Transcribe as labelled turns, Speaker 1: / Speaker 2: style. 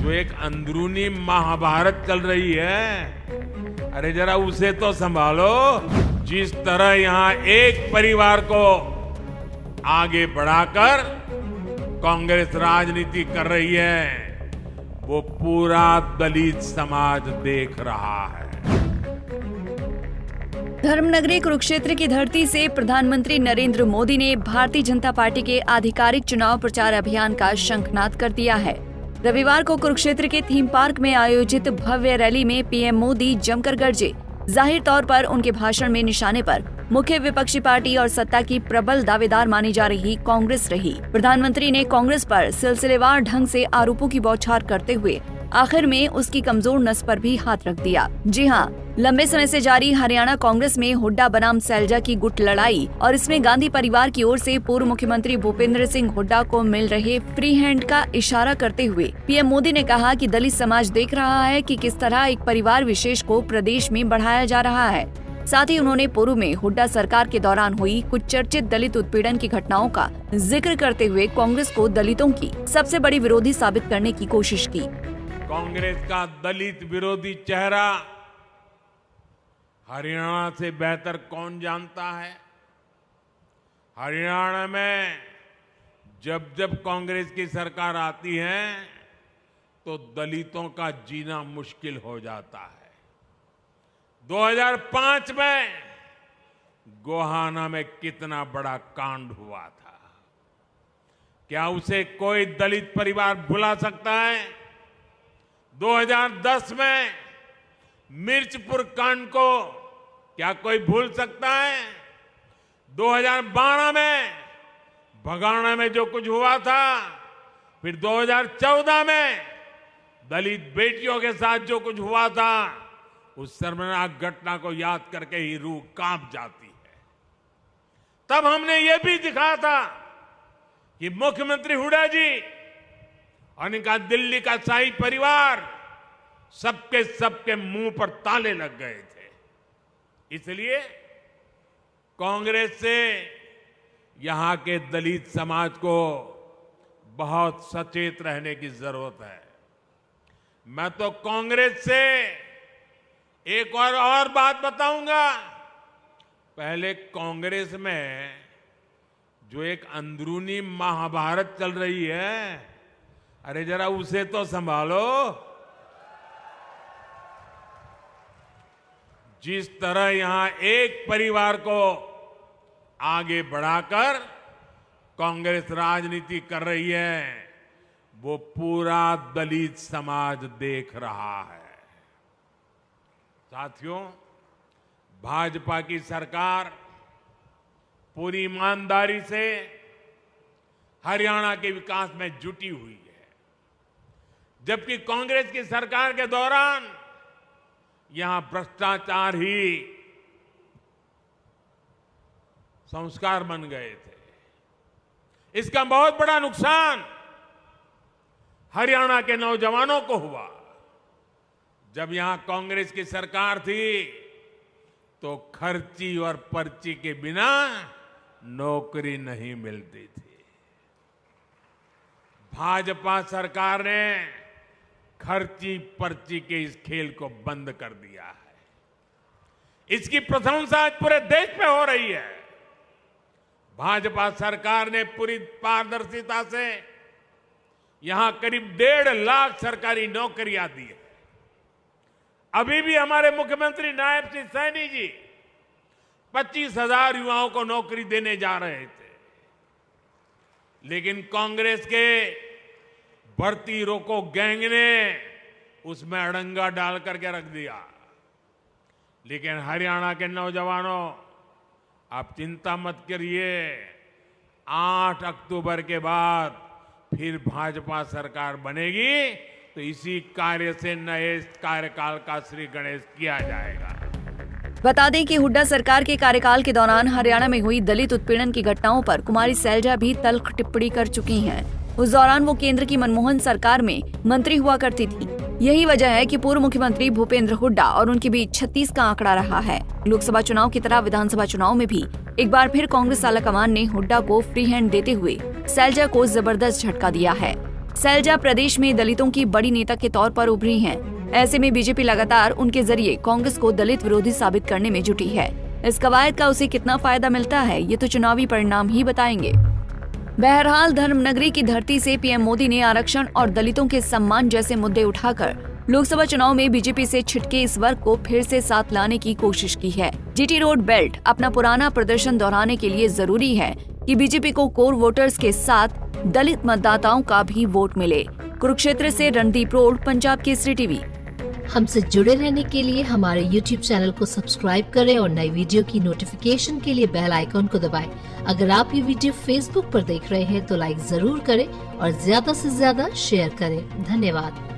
Speaker 1: जो एक अंदरूनी महाभारत चल रही है, अरे जरा उसे तो संभालो। जिस तरह यहाँ एक परिवार को आगे बढ़ाकर कांग्रेस राजनीति कर रही है, वो पूरा दलित समाज देख रहा है।
Speaker 2: धर्मनगरी कुरुक्षेत्र की धरती से प्रधानमंत्री नरेंद्र मोदी ने भारतीय जनता पार्टी के आधिकारिक चुनाव प्रचार अभियान का शंखनाद कर दिया है। रविवार को कुरुक्षेत्र के थीम पार्क में आयोजित भव्य रैली में पीएम मोदी जमकर गरजे। जाहिर तौर पर उनके भाषण में निशाने पर मुख्य विपक्षी पार्टी और सत्ता की प्रबल दावेदार मानी जा रही कांग्रेस रही। प्रधानमंत्री ने कांग्रेस पर सिलसिलेवार ढंग से आरोपों की बौछार करते हुए आखिर में उसकी कमजोर नस पर भी हाथ रख दिया। जी हाँ, लंबे समय से जारी हरियाणा कांग्रेस में हुड्डा बनाम सैलजा की गुट लड़ाई और इसमें गांधी परिवार की ओर से पूर्व मुख्यमंत्री भूपेंद्र सिंह हुड्डा को मिल रहे फ्री हैंड का इशारा करते हुए पीएम मोदी ने कहा कि दलित समाज देख रहा है कि किस तरह एक परिवार विशेष को प्रदेश में बढ़ाया जा रहा है। साथ ही उन्होंने पूर्व में हुड्डा सरकार के दौरान हुई कुछ चर्चित दलित उत्पीड़न की घटनाओं का जिक्र करते हुए कांग्रेस को दलितों की सबसे बड़ी विरोधी साबित करने की कोशिश की।
Speaker 1: कांग्रेस का दलित विरोधी चेहरा हरियाणा से बेहतर कौन जानता है। हरियाणा में जब जब कांग्रेस की सरकार आती है तो दलितों का जीना मुश्किल हो जाता है। 2005 में गोहाना में कितना बड़ा कांड हुआ था, क्या उसे कोई दलित परिवार भुला सकता है? 2010 में मिर्चपुर कांड को क्या कोई भूल सकता है? 2012 में भगाना में जो कुछ हुआ था, फिर 2014 में दलित बेटियों के साथ जो कुछ हुआ था, उस शर्मनाक घटना को याद करके ही रूह कांप जाती है। तब हमने ये भी दिखाया था कि मुख्यमंत्री हुड्डा जी और इनका दिल्ली का शाही परिवार सबके मुंह पर ताले लग गए थे। इसलिए कांग्रेस से यहां के दलित समाज को बहुत सचेत रहने की जरूरत है। मैं तो कांग्रेस से एक और बात बताऊंगा। पहले कांग्रेस में जो एक अंदरूनी महाभारत चल रही है, अरे जरा उसे तो संभालो। जिस तरह यहां एक परिवार को आगे बढ़ाकर कांग्रेस राजनीति कर रही है, वो पूरा दलित समाज देख रहा है। साथियों, भाजपा की सरकार पूरी ईमानदारी से हरियाणा के विकास में जुटी हुई है, जबकि कांग्रेस की सरकार के दौरान यहां भ्रष्टाचार ही संस्कार बन गए थे। इसका बहुत बड़ा नुकसान हरियाणा के नौजवानों को हुआ। जब यहां कांग्रेस की सरकार थी तो खर्ची और पर्ची के बिना नौकरी नहीं मिलती थी। भाजपा सरकार ने खर्ची पर्ची के इस खेल को बंद कर दिया है। इसकी प्रशंसा आज पूरे देश में हो रही है। भाजपा सरकार ने पूरी पारदर्शिता से यहां करीब 1.5 लाख सरकारी नौकरियां दी है। अभी भी हमारे मुख्यमंत्री नायब सिंह सैनी जी 25,000 युवाओं को नौकरी देने जा रहे थे, लेकिन कांग्रेस के भर्ती रोको गैंग ने उसमें अड़ंगा डाल करके रख दिया। लेकिन हरियाणा के नौजवानों, आप चिंता मत करिए, 8 अक्टूबर के बाद फिर भाजपा सरकार बनेगी तो इसी कार्य से नए कार्यकाल का श्री गणेश किया जाएगा।
Speaker 2: बता दें कि हुड्डा सरकार के कार्यकाल के दौरान हरियाणा में हुई दलित उत्पीड़न की घटनाओं पर कुमारी सैलजा भी तल्ख टिप्पणी कर चुकी हैं। उस दौरान वो केंद्र की मनमोहन सरकार में मंत्री हुआ करती थी। यही वजह है कि पूर्व मुख्यमंत्री भूपेंद्र हुड्डा और उनके बीच 36 का आंकड़ा रहा है। लोकसभा चुनाव की तरह विधानसभा चुनाव में भी एक बार फिर कांग्रेस आलाकमान ने हुड्डा को फ्री हैंड देते हुए सैलजा को जबरदस्त झटका दिया है। सैलजा प्रदेश में दलितों की बड़ी नेता के तौर पर उभरी हैं। ऐसे में बीजेपी लगातार उनके जरिए कांग्रेस को दलित विरोधी साबित करने में जुटी है। इस कवायद का उसे कितना फायदा मिलता है, ये तो चुनावी परिणाम ही बताएंगे। बहरहाल धर्मनगरी की धरती से पीएम मोदी ने आरक्षण और दलितों के सम्मान जैसे मुद्दे उठाकर लोकसभा चुनाव में बीजेपी से छिटके इस वर्ग को फिर से साथ लाने की कोशिश की है। जीटी रोड बेल्ट अपना पुराना प्रदर्शन दोहराने के लिए जरूरी है कि बीजेपी को कोर वोटर्स के साथ दलित मतदाताओं का भी वोट मिले। कुरुक्षेत्र से रणदीप रोड, पंजाब केसरी टीवी।
Speaker 3: हमसे जुड़े रहने के लिए हमारे YouTube चैनल को सब्सक्राइब करें और नई वीडियो की नोटिफिकेशन के लिए बेल आइकॉन को दबाएं। अगर आप ये वीडियो Facebook पर देख रहे हैं तो लाइक जरूर करें और ज्यादा से ज्यादा शेयर करें। धन्यवाद।